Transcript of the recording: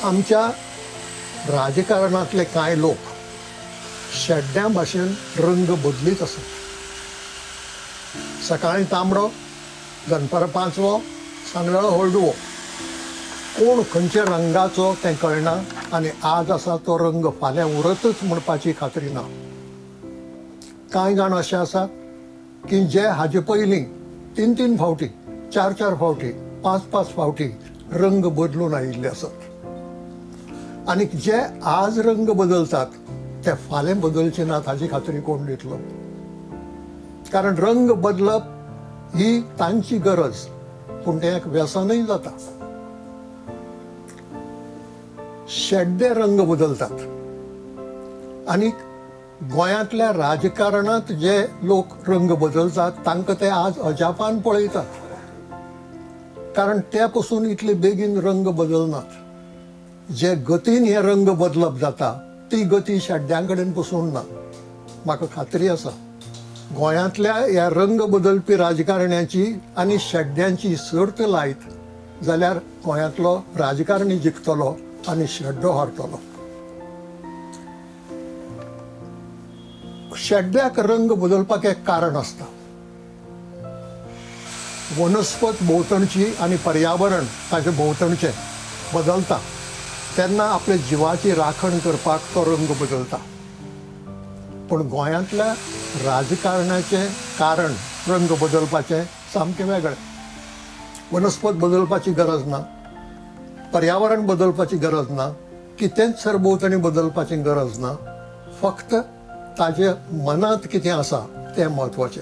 आमच्या राजकारणातले कांय लोक शेड्ड्या भाशेन रंग बदलीत आसात. सकाळीं तांबडो, दनपारां पांचवो, सांजवेळा हळडुवो. कोण खंयच्या रंगाचो तें कळना आनी आज आसा तो रंग फाल्यां उरतच म्हणपाची खात्री ना. कांय जाण अशे आसात की जे हाजे पयलीं 3-3 फावटी, 4-4 फावटी, 5-5 फावटी रंग बदलून आयिल्ले आसात. आनी जे आज रंग बदलतात ते फाल्यां बदलचे नात हाची खात्री कोण दितलो? कारण रंग बदलप ही तांची गरज, पूण तें एक व्यसनय जाता. शेड्डे रंग बदलतात आनी गोंयांतल्या राजकारणांत जे लोक रंग बदलतात तांकां ते आज अजापान पळयतात. कारण ते पासून इतले बेगीन रंग बदलनात. जे गतीन हे रंग बदलप जाता ती गती शेड्ड्यां कडेन पसून ना. म्हाका खात्री आसा गोंयांतल्या ह्या रंग बदलपी राजकारण्याची आनी शेड्ड्यांची सर्त लायत जाल्यार गोंयांतलो राजकारणी जिखतलो आनी शेड्डो हारतलो. शेड्ड्याक रंग बदलपाक एक कारण आसता. वनस्पत भोंवतणची आनी पर्यावरण ताचे भोंवतणचें बदलता तेन्ना आपल्या जिवाची राखण करपाक तो रंग बदलता. पूण गोंयांतल्या राजकारणाचें कारण रंग बदलपाचें सामकें वेगळें. वनस्पत बदलपाची गरज ना, पर्यावरण बदलपाची गरज ना, कितेंच सरभोंवतणी बदलपाची गरज ना. फक्त ताजे मनांत कितें आसा तें म्हत्वाचें.